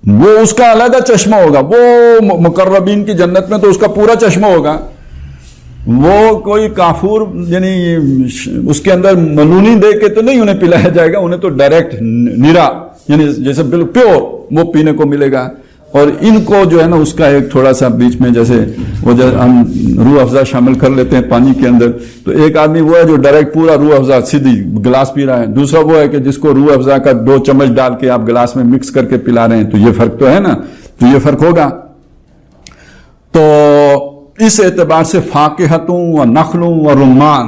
وہ اس کا علیحدہ چشمہ ہوگا. وہ مقربین کی جنت میں تو اس کا پورا چشمہ ہوگا. وہ کوئی کافور یعنی اس کے اندر ملونی دے کے تو نہیں انہیں پلایا جائے گا, انہیں تو ڈائریکٹ نیرا یعنی جیسے بالکل پیور وہ پینے کو ملے گا. اور ان کو جو ہے نا اس کا ایک تھوڑا سا بیچ میں جیسے وہ ہم روح افزا شامل کر لیتے ہیں پانی کے اندر, تو ایک آدمی وہ ہے جو ڈائریکٹ پورا روح افزا سیدھی گلاس پی رہا ہے, دوسرا وہ ہے کہ جس کو روح افزا کا 2 چمچ ڈال کے آپ گلاس میں مکس کر کے پلا رہے ہیں. تو یہ فرق تو ہے نا, تو یہ فرق ہوگا. تو اس اعتبار سے فاکہتوں و نخلوں و رمان,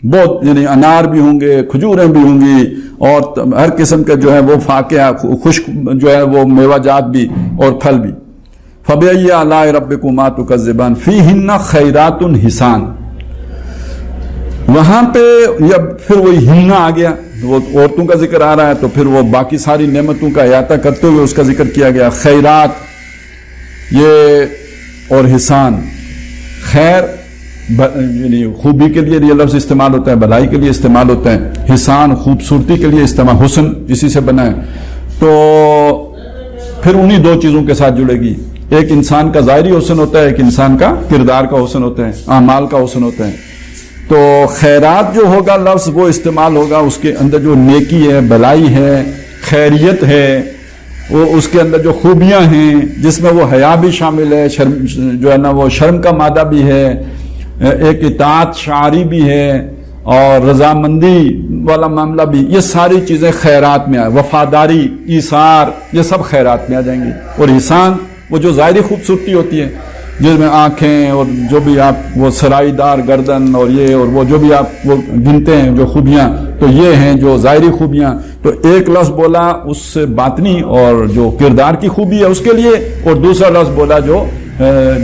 بہت یعنی انار بھی ہوں گے, کھجوریں بھی ہوں گی, اور ہر قسم کے جو ہے وہ فاکہہ خشک جو ہے وہ میوہ جات بھی اور پھل بھی. فَبِأَيِّ آلَاءِ رَبِّكُمَا تُكَذِّبَانِ فِيهِنَّ خَيْرَاتٌ حِسَان. وہاں پہ پھر وہی ہننا آ گیا, وہ عورتوں کا ذکر آ رہا ہے, تو پھر وہ باقی ساری نعمتوں کا احاطہ کرتے ہوئے اس کا ذکر کیا گیا. خیرات یہ اور حسان, خیر یعنی خوبی کے لیے یہ لفظ استعمال ہوتا ہے, بھلائی کے لیے استعمال ہوتا ہے. حسان خوبصورتی کے لیے استعمال, حسن اسی سے بنا ہے. تو پھر انہی 2 چیزوں کے ساتھ جڑے گی, ایک انسان کا ظاہری حسن ہوتا ہے, ایک انسان کا کردار کا حسن ہوتا ہے, اعمال کا حسن ہوتا ہے. تو خیرات جو ہوگا لفظ وہ استعمال ہوگا, اس کے اندر جو نیکی ہے, بھلائی ہے, خیریت ہے, وہ اس کے اندر جو خوبیاں ہیں جس میں وہ حیا بھی شامل ہے, شرم جو ہے نا وہ شرم کا مادہ بھی ہے, ایک اطاعت شعاری بھی ہے, اور رضامندی والا معاملہ بھی, یہ ساری چیزیں خیرات میں آئے. وفاداری, ایثار, یہ سب خیرات میں آ جائیں گی. اور احسان وہ جو ظاہری خوبصورتی ہوتی ہے جس میں آنکھیں اور جو بھی آپ وہ سرائی دار گردن اور یہ اور وہ جو بھی آپ وہ گنتے ہیں جو خوبیاں, تو یہ ہیں جو ظاہری خوبیاں. تو ایک لفظ بولا اس سے باطنی اور جو کردار کی خوبی ہے اس کے لیے, اور دوسرا لفظ بولا جو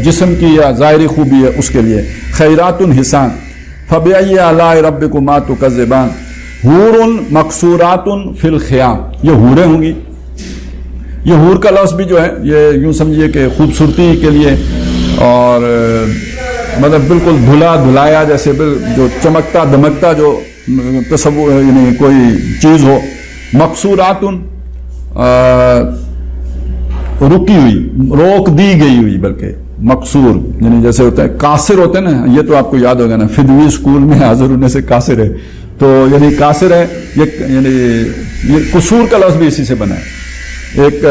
جسم کی یا ظاہری خوبی ہے اس کے لیے. خیرات حسان. فَبِأَيِّ آلَاءِ رَبِّكُمَا تُكَذِّبَانِ حُورٌ مَقْصُورَاتٌ فِي الْخِيَامِ. یہ حوریں ہوں گی. یہ حور کا لفظ بھی جو ہے یہ یوں سمجھیے کہ خوبصورتی کے لیے, اور مطلب بالکل دھلا دھلایا جیسے جو چمکتا دمکتا جو تصور یعنی کوئی چیز ہو. مقصورات رکی ہوئی, روک دی گئی ہوئی, بلکہ مقصور یعنی جیسے ہوتا ہے قاصر ہوتے ہیں نا, یہ تو آپ کو یاد ہوگا نا, فدوی اسکول میں حاضر ہونے سے قاصر ہے, تو یعنی قاصر ہے یعنی یہ قصور کا لفظ بھی اسی سے بنا ہے. ایک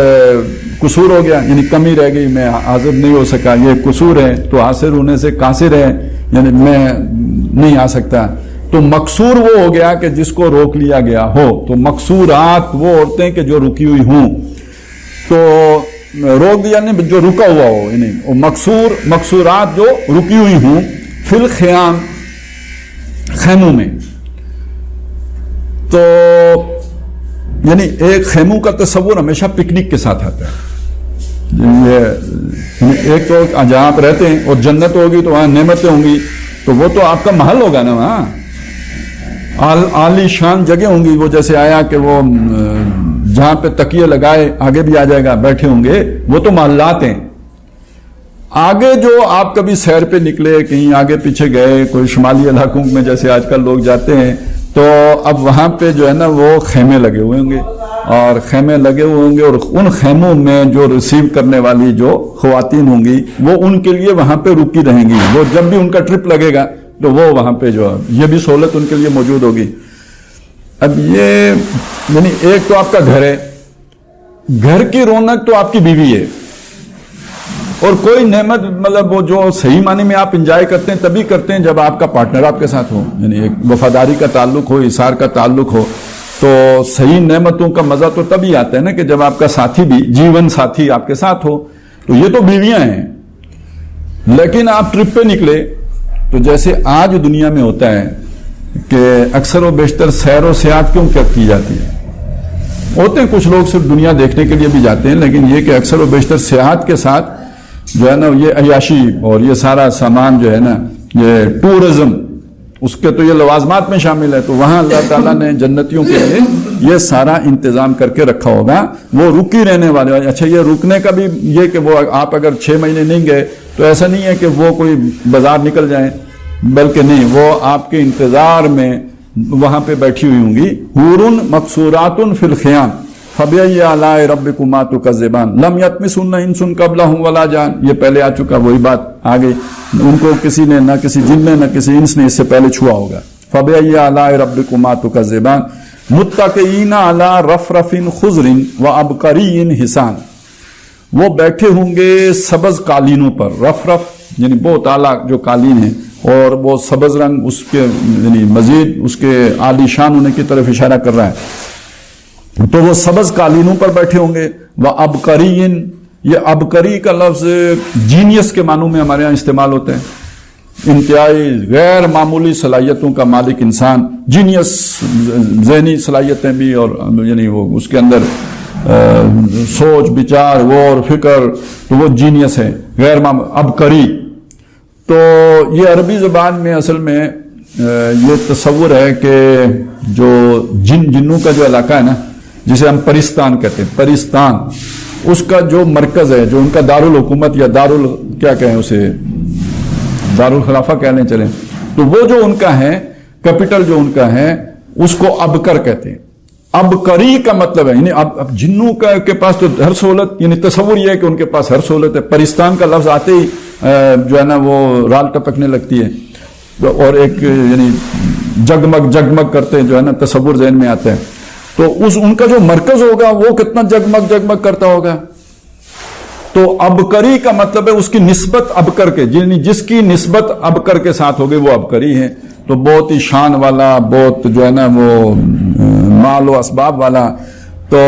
قصور ہو گیا یعنی کمی رہ گئی, میں حاضر نہیں ہو سکا, یہ قصور ہے. تو حاضر ہونے سے قاصر ہے یعنی میں نہیں آ سکتا. تو مقصور وہ ہو گیا کہ جس کو روک لیا گیا ہو. تو مقصورات وہ عورتیں کہ جو رکی ہوئی ہوں, تو روک دیا نہیں جو رکا ہوا ہو, یعنی مقصورات جو رکی ہوئی ہوں. فی الخیام, خیموں میں. تو یعنی ایک خیموں کا تصور ہمیشہ پکنک کے ساتھ آتا ہے. یہ ایک تو جہاں آپ رہتے ہیں اور جنت ہوگی تو وہاں نعمتیں ہوں گی, تو وہ تو آپ کا محل ہوگا نا, وہاں عالی شان جگہ ہوں گی. وہ جیسے آیا کہ وہ جہاں پہ تکیے لگائے, آگے بھی آ جائے گا, بیٹھے ہوں گے, وہ تو محلات ہیں. آگے جو آپ کبھی سیر پہ نکلے, کہیں آگے پیچھے گئے, کوئی شمالی علاقوں میں جیسے آج کل لوگ جاتے ہیں, تو اب وہاں پہ جو ہے نا وہ خیمے لگے ہوئے ہوں گے, اور خیمے لگے ہوئے ہوں گے, اور ان خیموں میں جو ریسیو کرنے والی جو خواتین ہوں گی وہ ان کے لیے وہاں پہ رکی رہیں گی. وہ جب بھی ان کا ٹرپ لگے گا تو وہ وہاں پہ جو یہ بھی سہولت ان کے لیے موجود ہوگی. اب یہ یعنی ایک تو آپ کا گھر ہے, گھر کی رونق تو آپ کی بیوی ہے, اور کوئی نعمت مطلب وہ جو صحیح معنی میں آپ انجوائے کرتے ہیں تبھی کرتے ہیں جب آپ کا پارٹنر آپ کے ساتھ ہو, یعنی ایک وفاداری کا تعلق ہو, اثار کا تعلق ہو. تو صحیح نعمتوں کا مزہ تو تبھی آتا ہے نا کہ جب آپ کا ساتھی بھی, جیون ساتھی آپ کے ساتھ ہو. تو یہ تو بیویاں ہیں. لیکن آپ ٹرپ پہ نکلے تو جیسے آج دنیا میں ہوتا ہے کہ اکثر و بیشتر سیر و سیاحت کیوں کی جاتی ہے, ہوتے ہیں کچھ لوگ صرف دنیا دیکھنے کے لیے بھی جاتے ہیں, لیکن یہ کہ اکثر و بیشتر سیاحت کے ساتھ جو ہے نا یہ عیاشی اور یہ سارا سامان جو ہے نا یہ ٹورزم, اس کے تو یہ لوازمات میں شامل ہے. تو وہاں اللہ تعالیٰ نے جنتیوں کے لیے یہ سارا انتظام کر کے رکھا ہوگا. وہ رکی رہنے والے. اچھا, یہ رکنے کا بھی یہ کہ وہ آپ اگر 6 مہینے نہیں گئے تو ایسا نہیں ہے کہ وہ کوئی بازار نکل جائیں, بلکہ نہیں, وہ آپ کے انتظار میں وہاں پہ بیٹھی ہوئی ہوں گی. حورن مقصورات فی الخیام, فَبِأَيِّ آلَاءِ رَبِّكُمَا تُكَذِّبَانِ لَمْ يَطْمِثْهُنَّ إِنسٌ قَبْلَهُمْ وَلَا جَانٌ، یہ پہلے آ چکا، وہی بات آ گئی، ان کو کسی نے، نہ کسی جن نے، نہ کسی انس نے اس سے پہلے چھوا ہوگا۔ فَبِأَيِّ آلَاءِ رَبِّكُمَا تُكَذِّبَانِ مُتَّكِئِينَ عَلَىٰ رَفْرَفٍ خُضْرٍ وَأَبْقَرِيٍّ حِسَانٍ، وہ بیٹھے ہوں گے سبز قالینوں پر، رفرف یعنی بہت اعلیٰ جو قالین ہے، اور وہ سبز رنگ اس کے یعنی مزید اس کے عالی شان ہونے کی طرف اشارہ کر رہا ہے، تو وہ سبز قالینوں پر بیٹھے ہوں گے۔ وَأَبْقَرِيٍّ، یہ ابکری کا لفظ جینیس کے معنوں میں ہمارے ہاں استعمال ہوتے ہیں، انتہائی غیر معمولی صلاحیتوں کا مالک انسان، جینیس، ذہنی صلاحیتیں بھی، اور یعنی وہ اس کے اندر سوچ بچار غور فکر، تو وہ جینیس ہے، غیر معمولی ابکری۔ تو یہ عربی زبان میں اصل میں یہ تصور ہے کہ جو جنوں کا جو علاقہ ہے نا، جسے ہم پرستان کہتے ہیں، پرستان، اس کا جو مرکز ہے، جو ان کا دارالحکومت یا کیا کہیں اسے، دارالخلافہ کہہ لیں چلیں، تو وہ جو ان کا ہے، کیپٹل جو ان کا ہے، اس کو ابکر کہتے ہیں۔ ابکری کا مطلب ہے یعنی اب جنوں کے پاس تو ہر سہولت، یعنی تصور یہ ہے کہ ان کے پاس ہر سہولت ہے۔ پرستان کا لفظ آتے ہی جو ہے نا وہ رال ٹپکنے لگتی ہے، اور ایک یعنی جگمگ جگمگ کرتے جو ہے نا تصور ذہن میں آتا ہے، تو ان کا جو مرکز ہوگا وہ کتنا جگمگ جگمگ کرتا ہوگا۔ تو ابکری کا مطلب ہے اس کی نسبت ابکر کے، یعنی جس کی نسبت ابکر کے ساتھ ہوگی وہ ابکری ہے، تو بہت ہی شان والا، بہت جو ہے نا وہ مال و اسباب والا۔ تو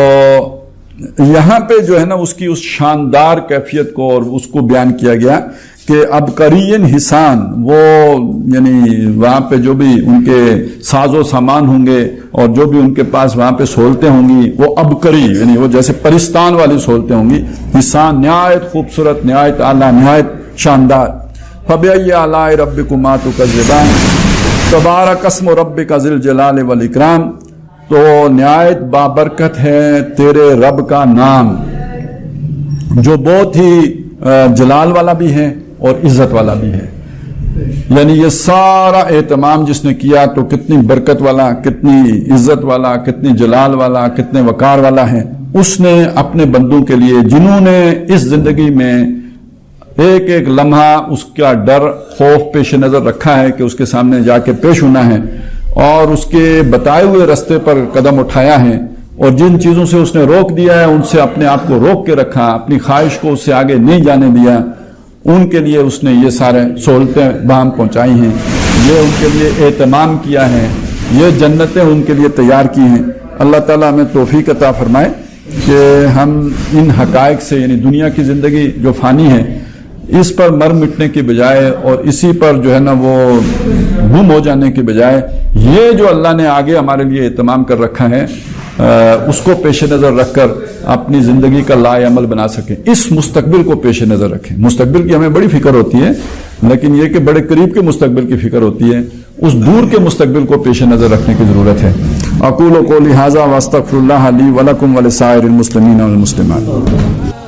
یہاں پہ جو ہے نا اس کی اس شاندار کیفیت کو اور اس کو بیان کیا گیا کہ ابکرین حسان، وہ یعنی وہاں پہ جو بھی ان کے ساز و سامان ہوں گے اور جو بھی ان کے پاس وہاں پہ سہولتیں ہوں گی وہ ابکری، یعنی وہ جیسے پرستان والی سہولتیں ہوں گی، حسان نہایت خوبصورت، نہایت اعلیٰ، نہایت شاندار۔ فَبِأَيِّ آلَاءِ رَبِّكُمَا تُكَذِّبَانِ تبارک اسم ربک ذی الجلال والاکرام، تو نہایت بابرکت ہے تیرے رب کا نام جو بہت ہی جلال والا بھی ہے اور عزت والا بھی ہے۔ یعنی یہ سارا اہتمام جس نے کیا تو کتنی برکت والا، کتنی عزت والا، کتنی جلال والا، کتنے وقار والا ہے۔ اس نے اپنے بندوں کے لیے جنہوں نے اس زندگی میں ایک ایک لمحہ اس کا ڈر خوف پیش نظر رکھا ہے کہ اس کے سامنے جا کے پیش ہونا ہے، اور اس کے بتائے ہوئے رستے پر قدم اٹھایا ہے، اور جن چیزوں سے اس نے روک دیا ہے ان سے اپنے آپ کو روک کے رکھا، اپنی خواہش کو اس سے آگے نہیں جانے دیا، ان کے لیے اس نے یہ سارے سہولتیں بہم پہنچائی ہیں، یہ ان کے لیے اہتمام کیا ہے، یہ جنتیں ان کے لیے تیار کی ہیں۔ اللہ تعالیٰ ہمیں توفیق عطا فرمائے کہ ہم ان حقائق سے، یعنی دنیا کی زندگی جو فانی ہے، اس پر مر مٹنے کی بجائے اور اسی پر جو ہے نا وہ گم ہو جانے کی بجائے، یہ جو اللہ نے آگے ہمارے لیے اہتمام کر رکھا ہے اس کو پیش نظر رکھ کر اپنی زندگی کا لائے عمل بنا سکیں، اس مستقبل کو پیش نظر رکھیں۔ مستقبل کی ہمیں بڑی فکر ہوتی ہے، لیکن یہ کہ بڑے قریب کے مستقبل کی فکر ہوتی ہے، اس دور کے مستقبل کو پیش نظر رکھنے کی ضرورت ہے۔ اقول قولی ھذا واستغفر اللہ لی ولکم ولسائر المسلمین والمسلمات۔